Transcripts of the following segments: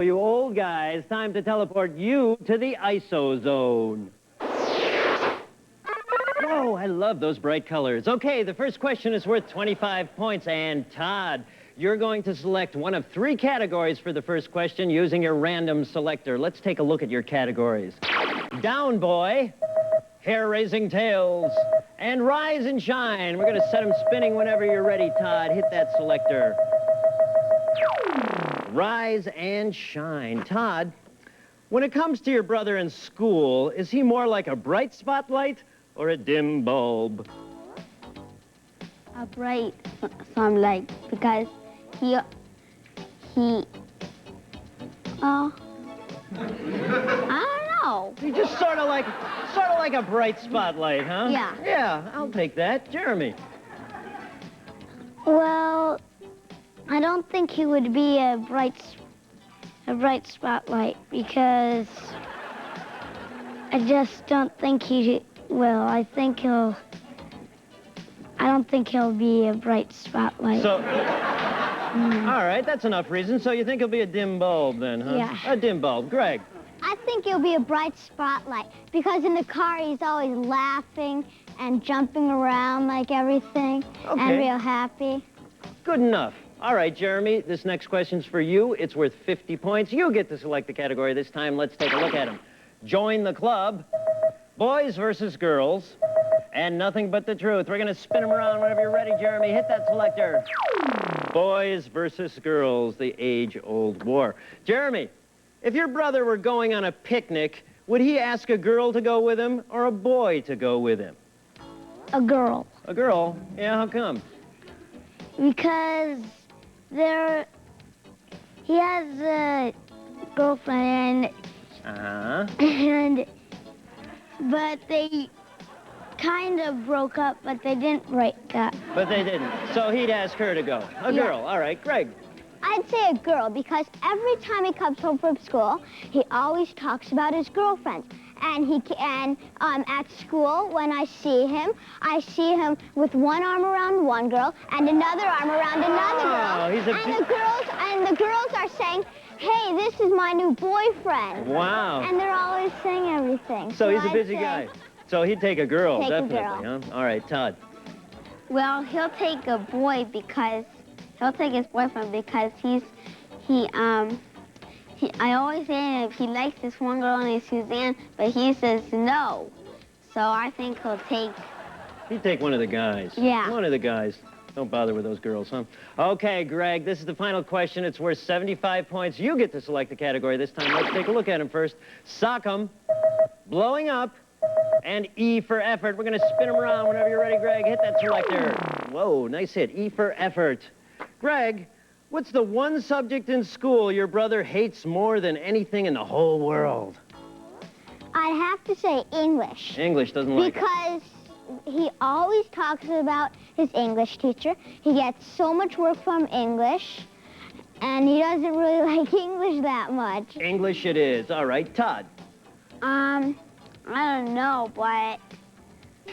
You old guys, time to teleport you to the ISO zone. Whoa, I love those bright colors. Okay, the first question is worth 25 points. And Todd, you're going to select one of 3 categories for the first question using your random selector. Let's take a look at your categories. Down Boy, Hair-Raising Tales, and Rise and Shine. We're going to set them spinning whenever you're ready, Todd. Hit that selector. Rise and Shine. Todd, when it comes to your brother in school, is he more like a bright spotlight or a dim bulb? A bright sunlight, because I don't know. He's just sort of like a bright spotlight, huh? Yeah. Yeah, I'll take that. Jeremy. Well, I don't think he would be a bright spotlight, because I just don't think he will. I don't think he'll be a bright spotlight. So, all right, that's enough reason. So you think he'll be a dim bulb then, huh? Yeah. A dim bulb. Greg. I think he'll be a bright spotlight, because in the car he's always laughing and jumping around like everything, Okay. and real happy. Good enough. All right, Jeremy, this next question's for you. It's worth 50 points. You get to select the category this time. Let's take a look at them. Join the club, boys versus girls, and nothing but the truth. We're going to spin them around whenever you're ready, Jeremy. Hit that selector. Boys versus girls, the age-old war. Jeremy, if your brother were going on a picnic, would he ask a girl to go with him or a boy to go with him? A girl. A girl? Yeah, how come? Because he has a girlfriend, but they kind of broke up, but they didn't break up. But they didn't. So he'd ask her to go. A Yeah. girl. All right, Greg. I'd say a girl, because every time he comes home from school, he always talks about his girlfriends. And at school, when I see him with one arm around one girl and another arm around another girl. He's And the girls are saying, "Hey, this is my new boyfriend." Wow. And they're always saying everything. So he's a I'd busy say guy. So he'd take a girl, Take a definitely, girl. huh? All right, Todd. Well, he'll take a boy because he'll take his boyfriend because I always say if he likes this one girl named Suzanne, but he says no. So I think He'd take one of the guys. Yeah. One of the guys. Don't bother with those girls, huh? Okay, Greg, this is the final question. It's worth 75 points. You get to select the category this time. Let's take a look at him first. Sock 'em, blowing up, and E for effort. We're going to spin them around whenever you're ready, Greg. Hit that selector. Whoa, nice hit. E for effort. Greg, what's the one subject in school your brother hates more than anything in the whole world? I have to say English. English, doesn't like it. Because he always talks about his English teacher. He gets so much work from English, and he doesn't really like English that much. English it is. All right, Todd. I don't know, but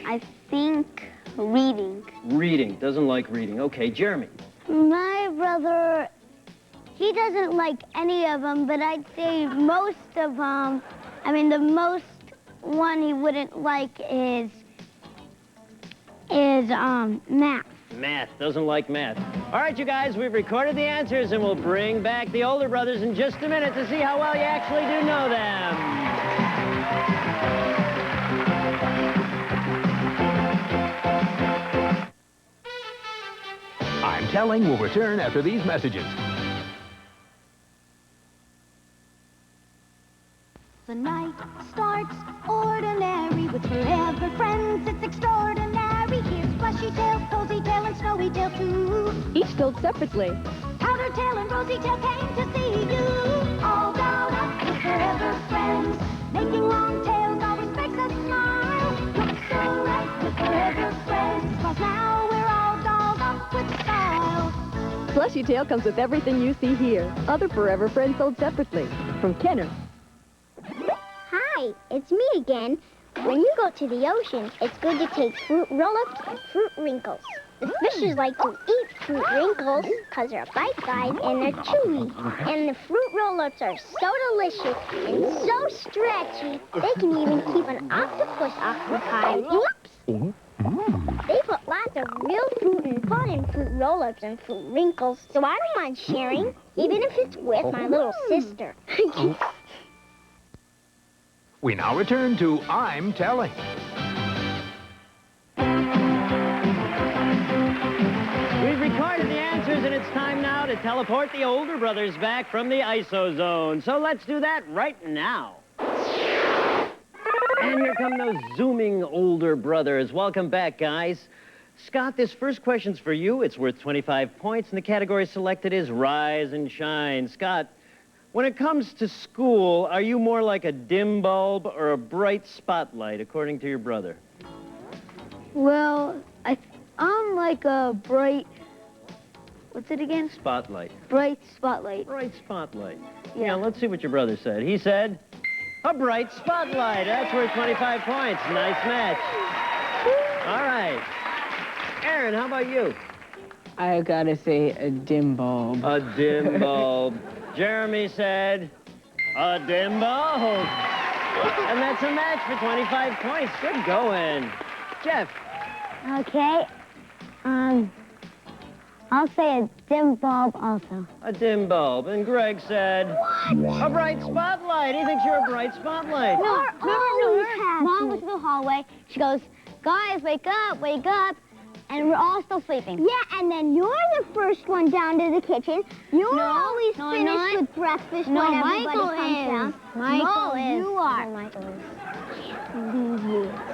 I think reading. Reading. Doesn't like reading. Okay, Jeremy. My brother, he doesn't like any of them, but I'd say most of them, the most one he wouldn't like is math. Math. Doesn't like math. All right, you guys, we've recorded the answers, and we'll bring back the older brothers in just a minute to see how well you actually do know them. I'm Telling will return after these messages. The night starts ordinary with forever friends. It's extraordinary. Here's Fleshy Tail, Cozy Tail, and Snowy Tail too. Each told separately. Powder Tail and Rosy Tail came to see you. All dolled up with forever friends. Making long tails always makes us smile. Looks so right with forever friends. 'Cause now we're all dolled up with style. Fleshy Tail comes with everything you see here. Other Forever Friends sold separately. From Kenner. Hi, it's me again. When you go to the ocean, it's good to take fruit roll-ups and fruit wrinkles. The fishes like to eat fruit wrinkles because they're bite-sized and they're chewy. And the fruit roll-ups are so delicious and so stretchy, they can even keep an octopus occupied. Whoops! They put lots of real fruit and fun in fruit roll-ups and fruit wrinkles, so I don't mind sharing, even if it's with my little sister. We now return to I'm Telling. We've recorded the answers, and it's time now to teleport the older brothers back from the ISO zone. So let's do that right now. And here come those zooming older brothers. Welcome back, guys. Scott, this first question's for you. It's worth 25 points, and the category selected is Rise and Shine. Scott, when it comes to school, are you more like a dim bulb or a bright spotlight, according to your brother? Well, I'm like a bright, what's it again? Spotlight. Bright spotlight. Bright spotlight. Yeah. Now, let's see what your brother said. He said, a bright spotlight. That's worth 25 points. Nice match. All right. Aaron, how about you? I gotta say a dim bulb. A dim bulb. Jeremy said, a dim bulb. And that's a match for 25 points. Good going. Jeff. Okay. I'll say a dim bulb also. A dim bulb. And Greg said, a bright spotlight. He thinks you're a bright spotlight. No, Mom was in the hallway. She goes, guys, wake up, wake up. And we're all still sleeping. Yeah, and then you're the first one down to the kitchen. You're always finished with breakfast when everybody comes down. Michael is. You are. No, Michael is.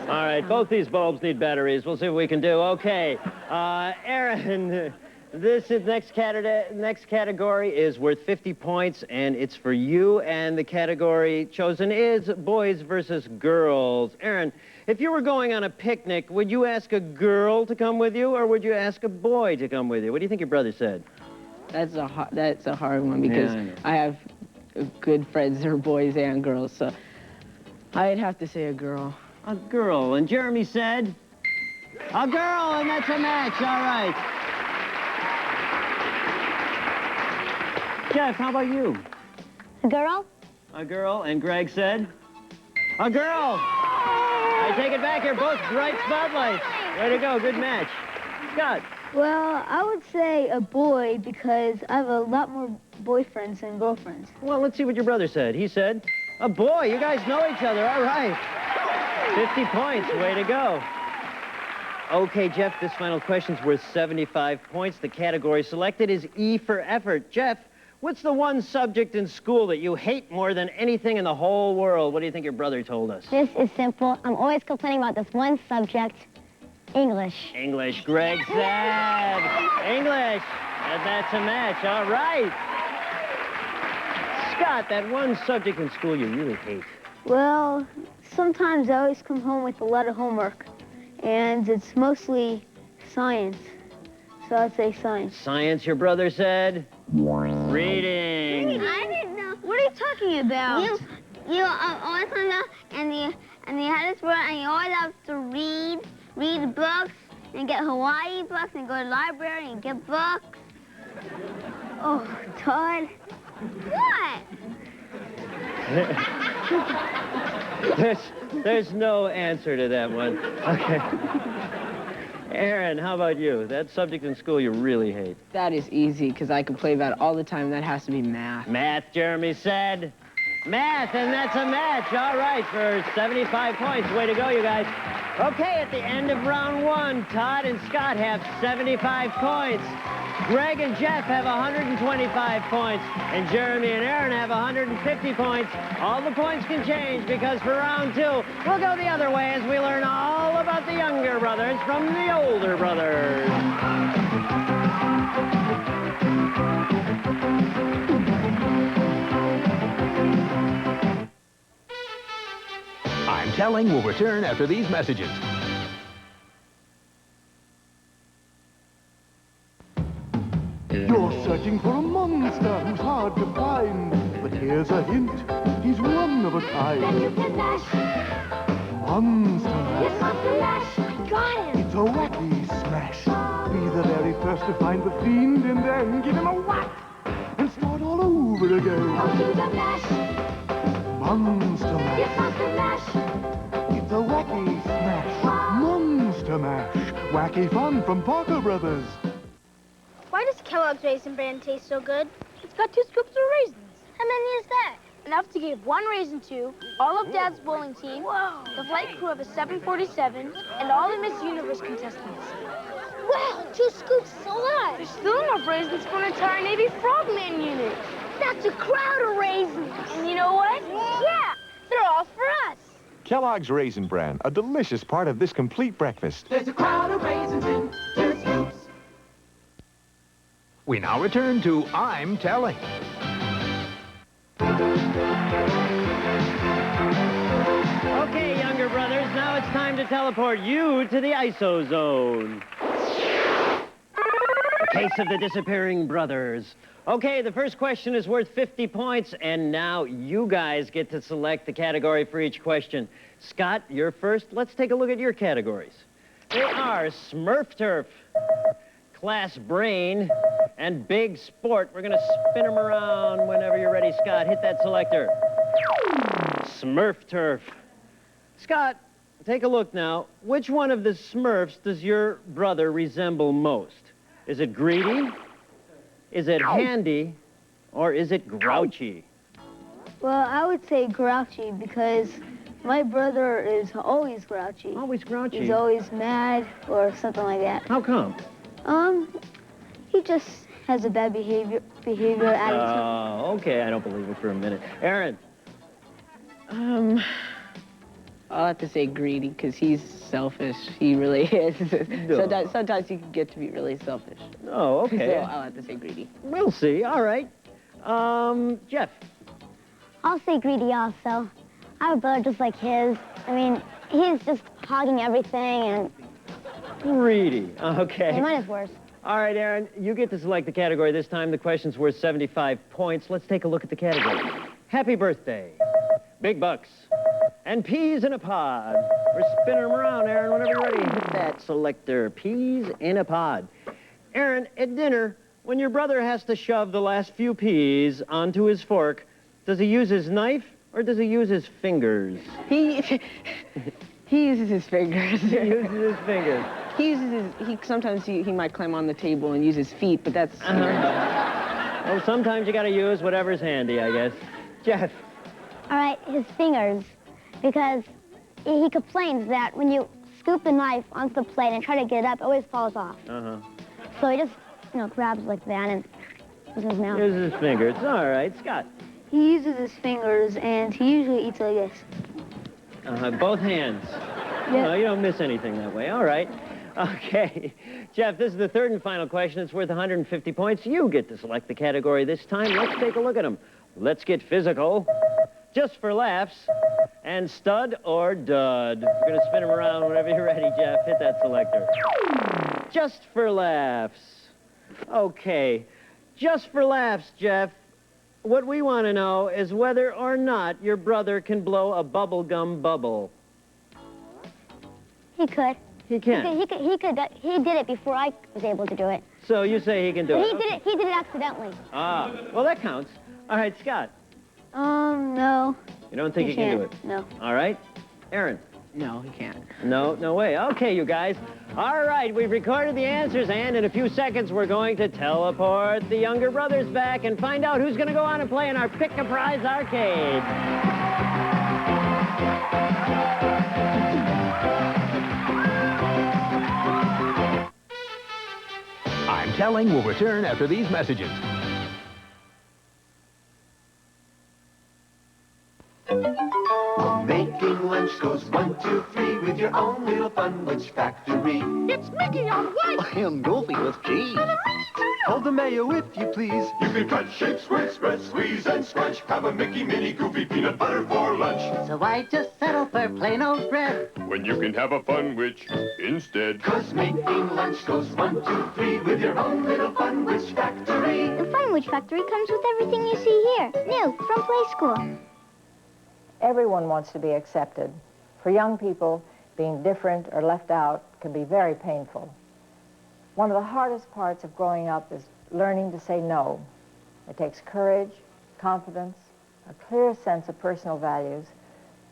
All right, both these bulbs need batteries. We'll see what we can do. Okay, Aaron, this is next category is worth 50 points, and it's for you, and the category chosen is boys versus girls. Aaron, if you were going on a picnic, would you ask a girl to come with you, or would you ask a boy to come with you? What do you think your brother said? That's a hard one because Yeah, I know. I have good friends that are boys and girls, so I'd have to say a girl. A girl. And Jeremy said, a girl, and that's a match. All right. Jeff, how about you? A girl? A girl, and Greg said, a girl. I take it back. You're both bright spotlights. Way to go. Good match. Scott. Well, I would say a boy because I have a lot more boyfriends than girlfriends. Well, let's see what your brother said. He said, a boy. You guys know each other. All right. 50 points. Way to go. Okay, Jeff, this final question's worth 75 points. The category selected is E for effort. Jeff, what's the one subject in school that you hate more than anything in the whole world? What do you think your brother told us? This is simple. I'm always complaining about this one subject, English. English. Greg said English. And that's a match. All right. Scott, that one subject in school you really hate. Well, sometimes I always come home with a lot of homework, and it's mostly science. So I'd say science. Science, your brother said. Reading. I didn't know. What are you talking about? You always come down and you had this word and you always have to read books and get Hawaii books and go to the library and get books. Oh, Todd. What? There's no answer to that one. Okay. Aaron, how about you? That subject in school you really hate. That is easy because I complain about it all the time. That has to be math. Math, Jeremy said. Math, and that's a match. All right, for 75 points. Way to go, you guys. Okay, at the end of round one, Todd and Scott have 75 points. Greg and Jeff have 125 points, and Jeremy and Aaron have 150 points. All the points can change because for round two, we'll go the other way as we learn all about the younger brothers from the older brothers. I'm Telling will return after these messages. You're searching for a monster who's hard to find. But here's a hint, he's one of a kind. Monster. Monster. It's Monster Mash. I got him. It's a wacky wacky smash. Be the very first to find the fiend and then give him a whack and start all over again. Monster Mash. Monster Mash. It's Monster Mash. It's a wacky smash. Monster Mash. Wacky fun from Parker Brothers. Why does Kellogg's Raisin Bran taste so good? It's got 2 scoops of raisins. How many is that? Enough to give 1 raisin to all of Dad's bowling team, the flight crew of a 747, and all the Miss Universe contestants. Wow, 2 scoops is a lot. There's still enough raisins for an entire Navy Frogman unit. That's a crowd of raisins. And you know what? Yeah, they're all for us. Kellogg's Raisin Bran, a delicious part of this complete breakfast. There's a crowd of raisins in 2 scoops. We now return to I'm Telling. Okay, younger brothers, now it's time to teleport you to the ISO zone. The case of the disappearing brothers. Okay, the first question is worth 50 points, and now you guys get to select the category for each question. Scott, you're first. Let's take a look at your categories. They are Smurf Turf, Class Brain, and Big Sport. We're going to spin them around whenever you're ready, Scott. Hit that selector. Smurf Turf. Scott, take a look now. Which one of the Smurfs does your brother resemble most? Is it Greedy? Is it Handy? Or is it Grouchy? Well, I would say grouchy because my brother is always grouchy. Always grouchy. He's always mad or something like that. How come? He just has a bad behavior attitude. Oh, okay. I don't believe it for a minute. Aaron. I'll have to say Greedy because he's selfish. He really is. No. Sometimes he can get to be really selfish. Oh, okay. So I'll have to say Greedy. We'll see. All right. Jeff. I'll say Greedy also. I have a brother just like his. I mean, he's just hogging everything and Greedy. Okay. mine is worse. All right, Aaron, you get to select the category this time. The question's worth 75 points. Let's take a look at the category. Happy birthday, big bucks, and peas in a pod. We're spinning them around, Aaron. Whenever you're ready, hit that selector. Peas in a pod. Aaron, at dinner, when your brother has to shove the last few peas onto his fork, does he use his knife or does he use his fingers? He uses his fingers. He uses his fingers. Sometimes he might climb on the table and use his feet, but that's... Oh, sometimes you got to use whatever's handy, I guess. Jeff. All right, his fingers, because he complains that when you scoop the knife onto the plate and try to get it up, it always falls off. Uh-huh. So he just, grabs like that and uses his mouth. Uses his fingers. All right, Scott. He uses his fingers and he usually eats like this. Both hands. Yeah. No, you don't miss anything that way. All right. Okay. Jeff, this is the third and final question. It's worth 150 points. You get to select the category this time. Let's take a look at them. Let's get physical. Just for laughs. And stud or dud. We're going to spin them around whenever you're ready, Jeff. Hit that selector. Just for laughs. Okay. Just for laughs, Jeff. What we want to know is whether or not your brother can blow a bubblegum bubble. He could. He can. He did it before I was able to do it. So you say he can do But it? he did it accidentally. Ah, well, that counts. All right, Scott. No. You don't think he can do it? No. All right. Aaron. No, he can't. No way. Okay, you guys. All right, we've recorded the answers, and in a few seconds, we're going to teleport the younger brothers back and find out who's going to go on and play in our Pick-a-Prize arcade. I'm Telling will return after these messages. Making lunch goes 1, 2, 3 with your own little Funwich factory. It's Mickey on white. And Goofy with cheese. Hold the mayo if you please. You can cut, shape, squirt, spread, squeeze, and scrunch. Have a Mickey, Minnie, Goofy peanut butter for lunch. So I just settle for plain old bread. When you can have a Funwich instead. 'Cause making lunch goes 1, 2, 3 with your own little Funwich factory. The Funwich factory comes with everything you see here, new from Play School. Everyone wants to be accepted. For young people, being different or left out can be very painful. One of the hardest parts of growing up is learning to say no. It takes courage, confidence, a clear sense of personal values,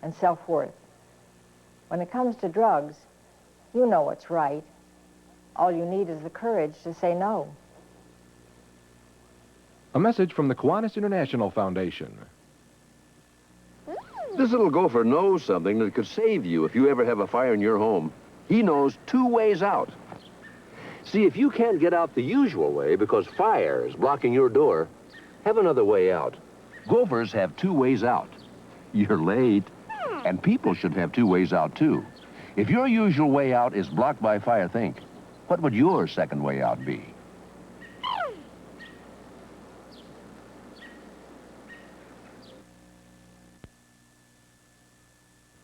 and self-worth. When it comes to drugs, you know what's right. All you need is the courage to say no. A message from the Kiwanis International Foundation. This little gopher knows something that could save you if you ever have a fire in your home. He knows 2 ways out. See, if you can't get out the usual way because fire is blocking your door, have another way out. Gophers have 2 ways out. You're late. And people should have 2 ways out, too. If your usual way out is blocked by fire, think, what would your second way out be?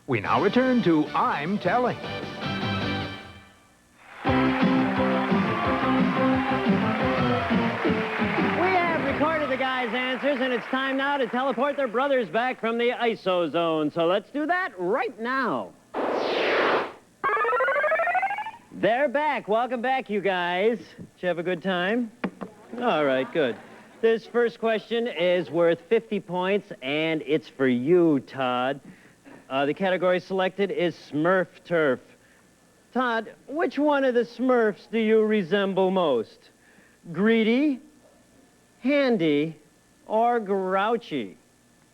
We now return to I'm Telling. We have recorded the guys' answers, and it's time now to teleport their brothers back from the ISO zone. So let's do that right now. They're back. Welcome back, you guys. Did you have a good time? All right, good. This first question is worth 50 points, and it's for you, Todd. The category selected is Smurf Turf. Todd, which one of the Smurfs do you resemble most? Greedy, Handy, or Grouchy?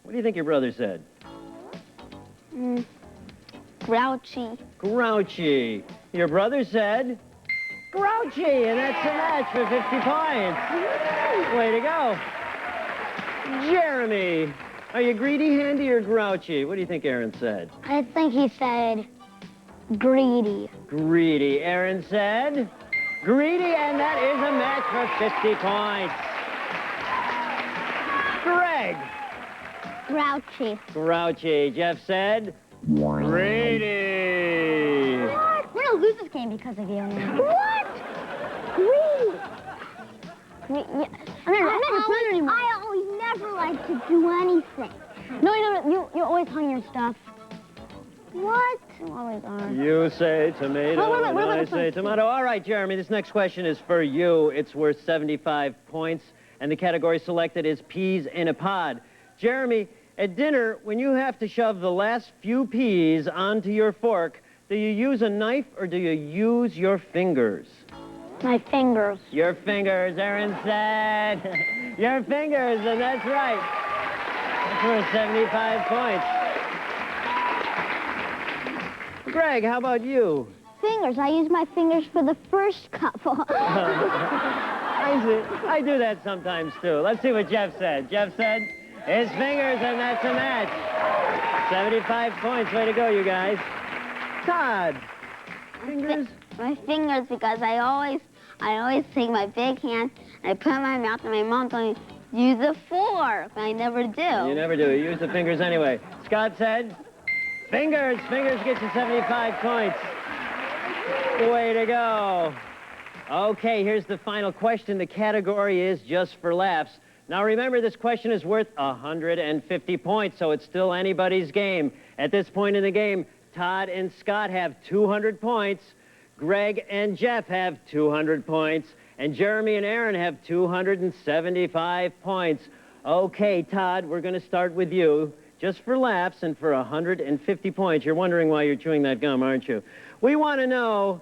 What do you think your brother said? Grouchy. Grouchy. Your brother said Grouchy, and that's a match for 50 points. Way to go. Jeremy, are you greedy, handy, or grouchy? What do you think Aaron said? I think he said greedy. Greedy. Aaron said greedy, and that is a match for 50 points. Greg. Grouchy. Grouchy. Jeff said greedy. What? We're gonna lose this game because of you. What? Greedy. Yeah. I'm never playing anymore. I always never like to do anything. No, you always hung your stuff. What? You always are. You say tomato, and I say tomato. All right, Jeremy, this next question is for you. It's worth 75 points, and the category selected is peas in a pod. Jeremy, at dinner, when you have to shove the last few peas onto your fork, do you use a knife or do you use your fingers? My fingers. Your fingers, Aaron said. Your fingers, and that's right. That's worth 75 points. Greg, how about you? Fingers. I use my fingers for the first couple. I do that sometimes, too. Let's see what Jeff said. Jeff said his fingers, and that's a match. 75 points. Way to go, you guys. Todd, fingers? My fingers, because I always take my big hand and I put it in my mouth, and my mom told me, use a fork. I never do. You never do. You use the fingers anyway. Scott said fingers. Fingers get you 75 points. Way to go. Okay, here's the final question. The category is just for laughs. Now remember, this question is worth 150 points, so it's still anybody's game. At this point in the game, Todd and Scott have 200 points. Greg and Jeff have 200 points. And Jeremy and Aaron have 275 points. Okay, Todd, we're going to start with you. Just for laughs and for 150 points. You're wondering why you're chewing that gum, aren't you? We want to know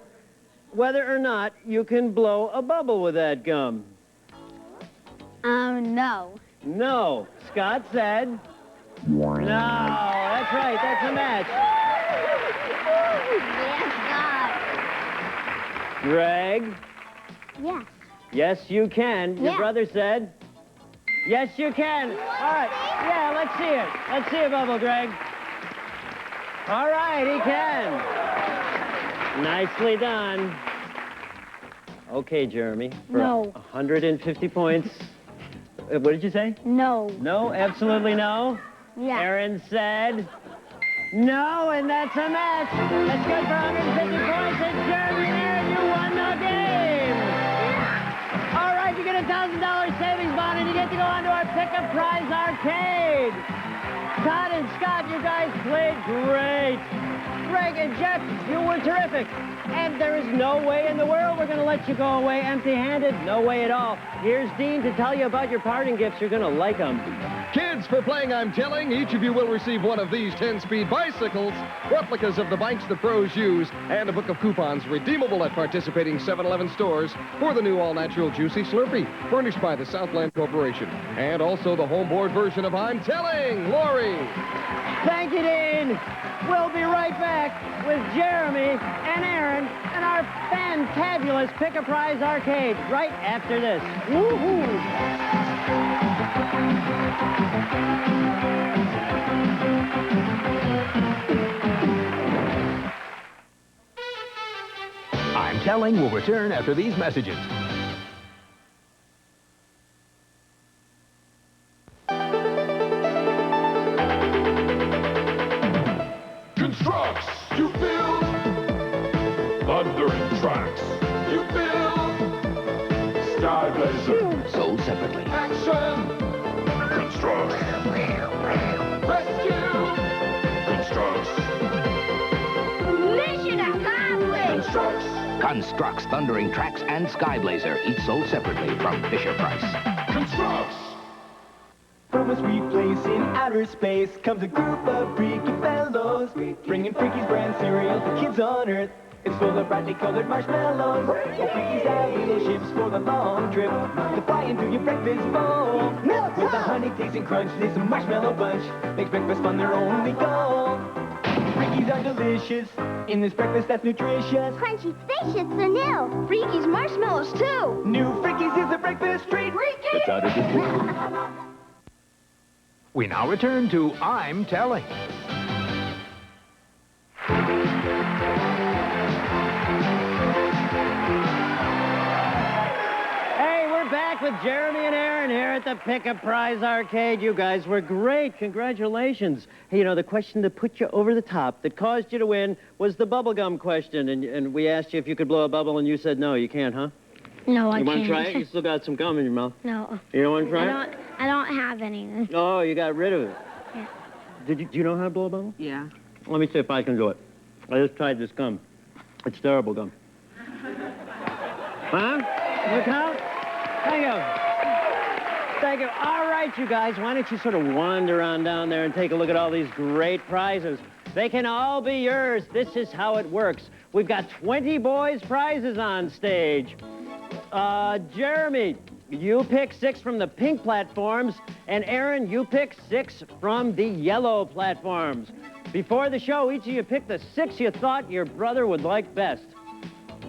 whether or not you can blow a bubble with that gum. No. No. Scott said no. That's right. That's a match. Yes, God. Greg? Yes. Yes, you can. Your Yeah. brother said yes, you can. All right. Yeah, let's see it. Let's see a bubble, Greg. All right, he can. Nicely done. Okay, Jeremy. For No. 150 points. What did you say? No. No? Absolutely no? Yeah. Aaron said no, and that's a match. That's good for 150 points. And Jeremy and Aaron, you won the game. All right, you get a $1,000 savings bond, and you get to go on to our Pick-Up Prize Arcade. Todd and Scott, you guys played great. Greg and Jeff, you were terrific. And there is no way in the world we're going to let you go away empty-handed. No way at all. Here's Dean to tell you about your parting gifts. You're going to like them. Kids, for playing I'm Telling, each of you will receive one of these 10-speed bicycles, replicas of the bikes the pros use, and a book of coupons redeemable at participating 7-Eleven stores for the new all-natural Juicy Slurpee, furnished by the Southland Corporation. And also the homeboard version of I'm Telling, Lori. Thank you, Dean. We'll be right back with Jeremy and Aaron and our fantabulous Pick-a-Prize Arcade right after this. Woohoo! I'm Telling will return after these messages. Constructs, you build. Thundering tracks, you build. Sky Blazer, Sold separately. action. Constructs. Rescue. Constructs. Mission accomplished! Constructs. Constructs, Thundering Tracks, and Sky Blazer, each sold separately from Fisher-Price. Constructs. From a sweet place in outer space comes a group of freaky fellows, bringing Freaky's brand cereal to kids on Earth. It's full of brightly colored marshmallows. Oh, Freaky's have little ships for the long trip to fly into your breakfast bowl. With a honey tasting crunch, this marshmallow bunch makes breakfast fun their only goal. Freakies are delicious in this breakfast that's nutritious. Crunchy spaceships are new. Freaky's marshmallows, too. New Freakies is a breakfast treat. It's out of the We now return to I'm Telling. Hey, we're back with Jeremy and Aaron here at the Pick-a-Prize Arcade. You guys were great. Congratulations. Hey, you know, the question that put you over the top, that caused you to win, was the bubblegum question. And we asked you if you could blow a bubble, and you said no, you can't, huh? No, I You want can't. to try it? You still got some gum in your mouth. No. You don't want to try it? I don't have any. Oh, you got rid of it. Yeah. Do you know how to blow a bubble? Yeah. Let me see if I can do it. I just tried this gum. It's terrible gum. Huh? Look out. Thank you. Thank you. All right, you guys, why don't you sort of wander on down there and take a look at all these great prizes. They can all be yours. This is how it works. We've got 20 boys' prizes on stage. Jeremy, you pick 6 from the pink platforms, and Aaron, you pick 6 from the yellow platforms. Before the show, each of you picked the 6 you thought your brother would like best.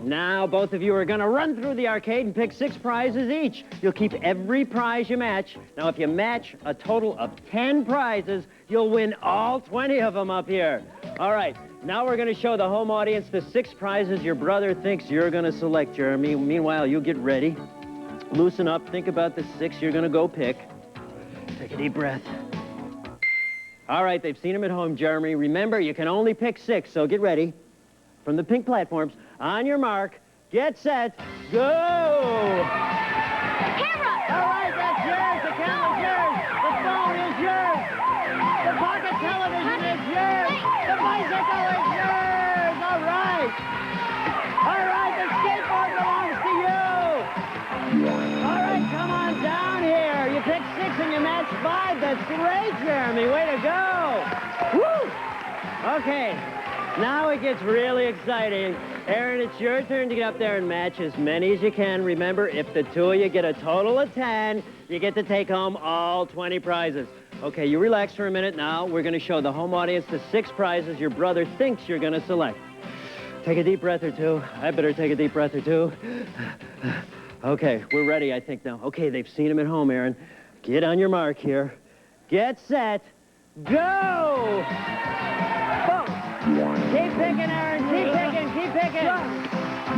Now, both of you are going to run through the arcade and pick 6 prizes each. You'll keep every prize you match. Now, if you match a total of 10 prizes, you'll win all 20 of them up here. All right, now we're going to show the home audience the 6 prizes your brother thinks you're going to select, Jeremy. Meanwhile, you get ready. Loosen up. Think about the 6 you're going to go pick. Take a deep breath. All right, they've seen them at home, Jeremy. Remember, you can only pick 6, so get ready. From the pink platforms, on your mark, get set, go! Camera! All right, that's yours. The camera's yours. The phone is yours. The pocket television is yours. The bicycle is yours. All right. All right, the skateboard belongs to you. All right, come on down here. You picked 6 and you matched 5. That's great, Jeremy. Way to go. Woo! Okay. Now it gets really exciting. Aaron, it's your turn to get up there and match as many as you can. Remember, if the 2 of you get a total of 10, you get to take home all 20 prizes. Okay, you relax for a minute now. We're going to show the home audience the 6 prizes your brother thinks you're going to select. Take a deep breath or two. I better take a deep breath or two. Okay, we're ready, I think, now. Okay, they've seen him at home, Aaron. Get on your mark here. Get set. Go! Keep picking, Aaron. Keep picking. Keep picking.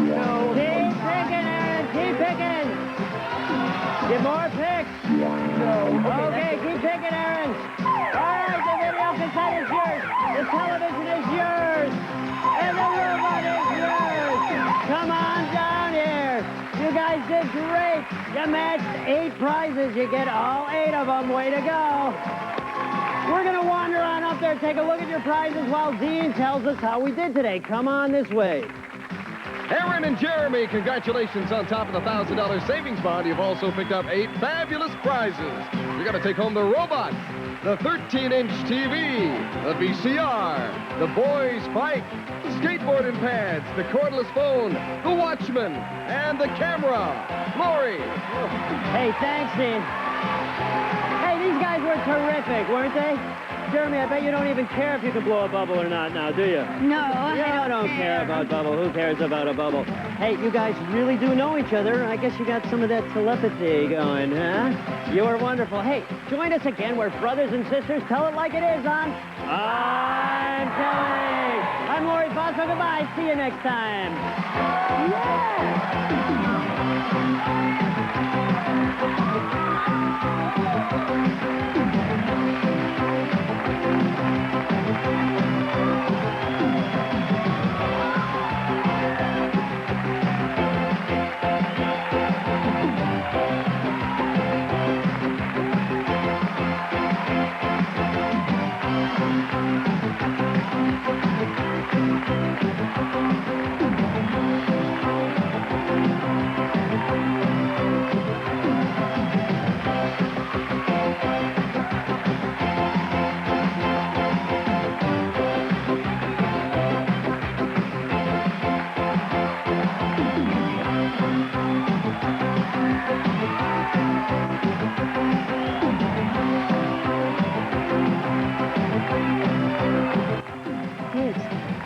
No. Keep picking, Aaron. Keep picking. Get more picks. No. Okay, keep picking, Aaron. All right, the video cassette is yours. The television is yours. And the robot is yours. Come on down here. You guys did great. You matched 8 prizes. You get all 8 of them. Way to go. We're going to wander on up there to take a look at your prizes while Dean tells us how we did today. Come on this way. Aaron and Jeremy, congratulations on top of the $1,000 savings bond. You've also picked up 8 fabulous prizes. You're going to take home the robot, the 13-inch TV, the VCR, the boys' bike, the skateboard and pads, the cordless phone, the Watchman, and the camera. Lori. Hey, thanks, Dean. Hey, these guys were terrific, weren't they? Jeremy, I bet you don't even care if you can blow a bubble or not now, do you? No, You don't care about bubble. Who cares about a bubble? Hey, you guys really do know each other. I guess you got some of that telepathy going, huh? You were wonderful. Hey, join us again. We're brothers and sisters. Tell it like it is on I'm Telling. I'm Lori Foster. Goodbye. See you next time.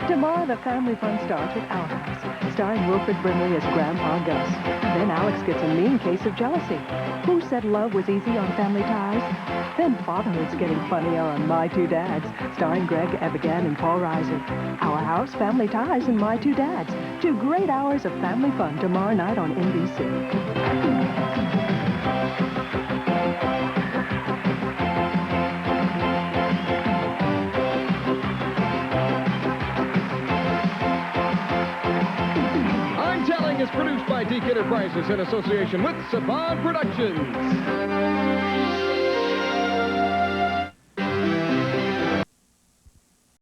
Tomorrow, the family fun starts with Our House, starring Wilfred Brimley as Grandpa Gus. Then Alex gets a mean case of jealousy. Who said love was easy on Family Ties? Then Fatherhood's getting funnier on My Two Dads, starring Greg Evigan and Paul Reiser. Our House, Family Ties, and My Two Dads. 2 great hours of family fun tomorrow night on NBC. Is produced by Deke Enterprises in association with Saban Productions.